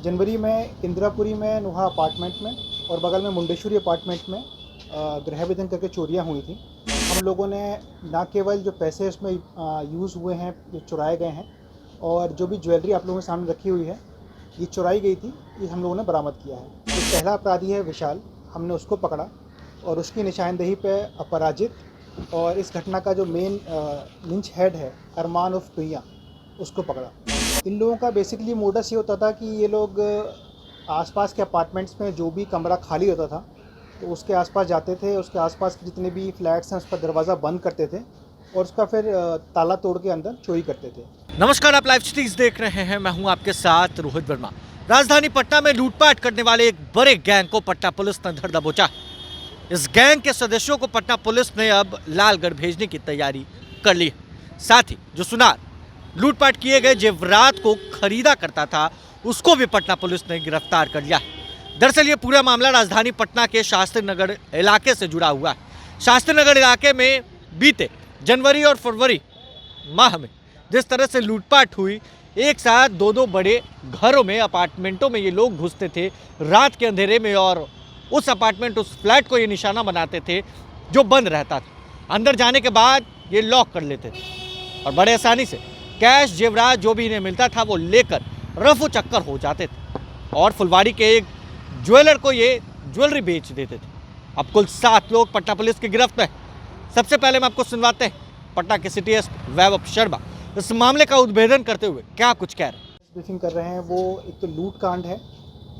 जनवरी में इंदिरापुरी में नुहा अपार्टमेंट में और बगल में मुंडेश्वरी अपार्टमेंट में गृह विधन करके चोरियां हुई थी। हम लोगों ने ना केवल जो पैसे उसमें यूज़ हुए हैं, जो चुराए गए हैं, और जो भी ज्वेलरी आप लोगों के सामने रखी हुई है, ये चुराई गई थी, ये हम लोगों ने बरामद किया है। जो पहला अपराधी है विशाल, हमने उसको पकड़ा और उसकी निशानदेही पे अपराजित और इस घटना का जो मेन लिंच हेड है अरमान उर्फ टुइया, उसको पकड़ा। इन लोगों का बेसिकली मोडस ये होता था कि ये लोग आसपास के अपार्टमेंट्स में जो भी कमरा खाली होता था तो उसके आसपास जाते थे, उसके आसपास के जितने भी फ्लैट्स हैं उस पर दरवाज़ा बंद करते थे और उसका फिर ताला तोड़ के अंदर चोरी करते थे। नमस्कार, आप लाइव सिटीज देख रहे हैं। मैं हूं आपके साथ रोहित वर्मा। राजधानी पटना में लूटपाट करने वाले एक बड़े गैंग को पटना पुलिस ने धर दबोचा। इस गैंग के सदस्यों को पटना पुलिस ने अब लालगढ़ भेजने की तैयारी कर ली है। साथ ही जो सुनार लूटपाट किए गए जेवरात को खरीदा करता था, उसको भी पटना पुलिस ने गिरफ्तार कर लिया है। दरअसल ये पूरा मामला राजधानी पटना के शास्त्री नगर इलाके से जुड़ा हुआ है। शास्त्री नगर इलाके में बीते जनवरी और फरवरी माह में जिस तरह से लूटपाट हुई, एक साथ दो बड़े घरों में, अपार्टमेंटों में ये लोग घुसते थे रात के अंधेरे में और उस अपार्टमेंट, उस फ्लैट को ये निशाना बनाते थे जो बंद रहता था। अंदर जाने के बाद ये लॉक कर लेते थे और बड़े आसानी से कैश, जेवरात जो भी इन्हें मिलता था वो लेकर रफू चक्कर हो जाते थे और फुलवाड़ी के एक ज्वेलर को ये ज्वेलरी बेच देते थे। अब कुल 7 लोग पटना पुलिस की गिरफ्त में। सबसे पहले हम आपको सुनवाते हैं पटना के सिटी एसपी वैभव शर्मा इस मामले का उद्भेदन करते हुए क्या कुछ कह रहे हैं। ब्रीफिंग कर रहे हैं। वो एक तो लूट कांड है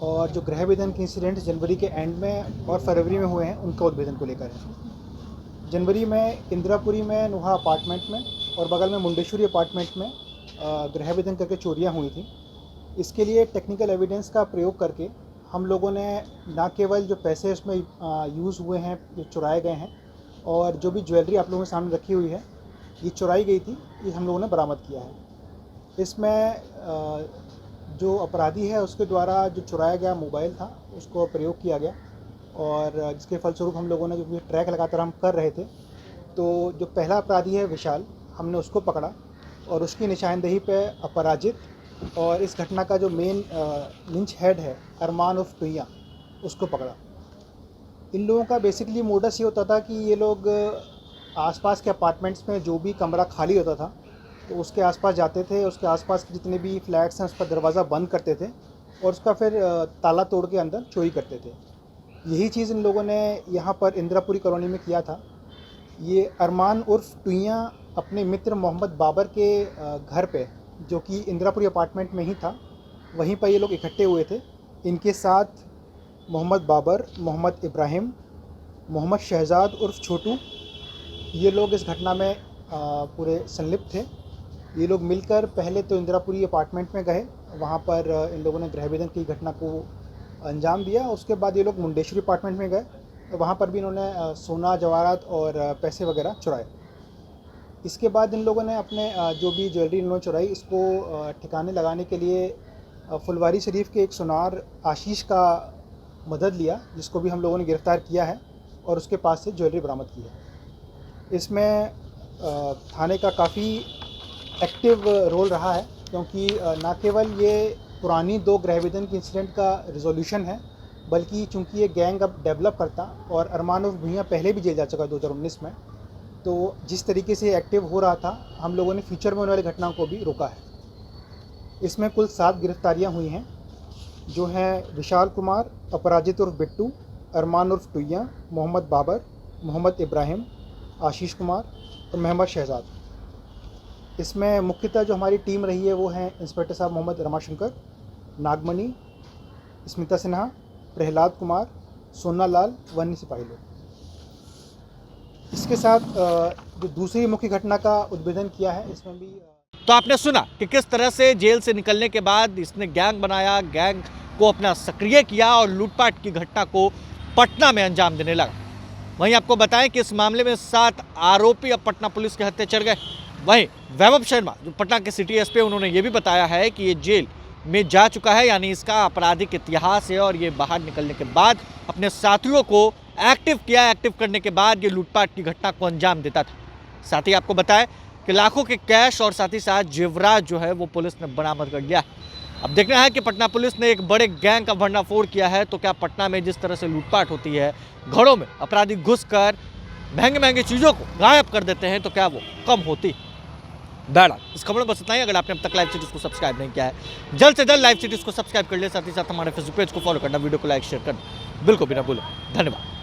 और जो गृह विधन के इंसिडेंट जनवरी के एंड में और फरवरी में हुए हैं उनका उद्भेदन को लेकर है। जनवरी में इंदिरापुरी में नुहा अपार्टमेंट में और बगल में मुंडेश्वरी अपार्टमेंट में गृह विधन करके चोरियां हुई थी। इसके लिए टेक्निकल एविडेंस का प्रयोग करके हम लोगों ने ना केवल जो पैसे उसमें यूज़ हुए हैं, जो चुराए गए हैं, और जो भी ज्वेलरी आप लोगों के सामने रखी हुई है, ये चुराई गई थी, ये हम लोगों ने बरामद किया है। इसमें जो अपराधी है उसके द्वारा जो चुराया गया मोबाइल था उसको प्रयोग किया गया और जिसके फलस्वरूप हम लोगों ने जो ट्रैक लगातार हम कर रहे थे, तो जो पहला अपराधी है विशाल, हमने उसको पकड़ा और उसकी निशानदेही पे अपराजित और इस घटना का जो मेन लिंच हेड है अरमान उर्फ टुइया, उसको पकड़ा। इन लोगों का बेसिकली मोडस ये होता था कि ये लोग आसपास के अपार्टमेंट्स में जो भी कमरा खाली होता था तो उसके आसपास जाते थे, उसके आसपास के जितने भी फ्लैट्स हैं उस पर दरवाज़ा बंद करते थे और उसका फिर ताला तोड़ के अंदर चोरी करते थे। यही चीज़ इन लोगों ने यहाँ पर इंदिरापुरी कॉलोनी में किया था। ये अरमान उर्फ टुइया अपने मित्र मोहम्मद बाबर के घर पे, जो कि इंदिरापुरी अपार्टमेंट में ही था, वहीं पर ये लोग इकट्ठे हुए थे। इनके साथ मोहम्मद बाबर, मोहम्मद इब्राहिम, मोहम्मद शहजाद उर्फ छोटू, ये लोग इस घटना में पूरे संलिप्त थे। ये लोग मिलकर पहले तो इंदिरापुरी अपार्टमेंट में गए, वहाँ पर इन लोगों ने गृह विधन की घटना को अंजाम दिया। उसके बाद ये लोग मुंडेश्वरी अपार्टमेंट में गए तो वहाँ पर भी इन्होंने सोना, जवाहरात और पैसे वगैरह चुराए। इसके बाद इन लोगों ने अपने जो भी ज्वेलरी इन्होंने चुराई, इसको ठिकाने लगाने के लिए फुलवारी शरीफ के एक सुनार आशीष का मदद लिया, जिसको भी हम लोगों ने गिरफ़्तार किया है और उसके पास से ज्वेलरी बरामद की है। इसमें थाने का काफ़ी एक्टिव रोल रहा है, क्योंकि ना केवल ये पुरानी 2 गृह विधन के इंसिडेंट का रिजोल्यूशन है, बल्कि चूंकि ये गैंग अब डेवलप करता और अरमान उर्फ भुइयां पहले भी जेल जा चुका 2019 में, तो जिस तरीके से एक्टिव हो रहा था, हम लोगों ने फ्यूचर में होने वाली घटनाओं को भी रोका है। इसमें कुल 7 गिरफ्तारियां हुई हैं, जो हैं विशाल कुमार, अपराजित उर्फ बिट्टू, अरमान उर्फ टुइया, मोहम्मद बाबर, मोहम्मद इब्राहिम, आशीष कुमार और मोहम्मद शहजाद। इसमें मुख्यतः जो हमारी टीम रही है वो हैं इंस्पेक्टर साहब मोहम्मद रमाशंकर, नागमणि, स्मिता सिन्हा, प्रहलाद कुमार, सोना लाल, वन्य सिपाही लोग। इसके साथ जो दूसरी मुख्य घटना का उद्भेदन किया है, इसमें भी तो आपने सुना कि किस तरह से जेल से निकलने के बाद इसने गैंग बनाया, गैंग को अपना सक्रिय किया और लूटपाट की घटना को पटना में अंजाम देने लगा। वहीं आपको बताएं कि इस मामले में 7 आरोपी अब पटना पुलिस के हत्थे चढ़ गए। वहीं वैभव शर्मा जो पटना के सिटी एसपी, उन्होंने ये भी बताया है कि ये जेल में जा चुका है, यानी इसका आपराधिक इतिहास है और ये बाहर निकलने के बाद अपने साथियों को एक्टिव किया। एक्टिव करने के बाद ये लूटपाट की घटना को अंजाम देता था। साथ ही आपको बताएं कि लाखों के कैश और साथ ही साथ जेवरात जो है वो पुलिस ने बरामद कर लिया। अब देखना है कि पटना पुलिस ने एक बड़े गैंग का भंडाफोड़ किया है तो क्या पटना में जिस तरह से लूटपाट होती है, घरों में अपराधी घुसकर महंगे महंगे चीज़ों को गायब कर देते हैं, तो क्या वो कम होती? बहरहाल इस खबर में बस इतना ही। अगर आपने अब तक लाइव सिटीज को सब्सक्राइब नहीं किया है, जल्द से जल्द लाइव सिटीज को सब्सक्राइब कर ले, साथ ही साथ हमारे फेसबुक पेज को फॉलो करना, वीडियो को लाइक शेयर करना बिल्कुल भी ना भूलें। धन्यवाद।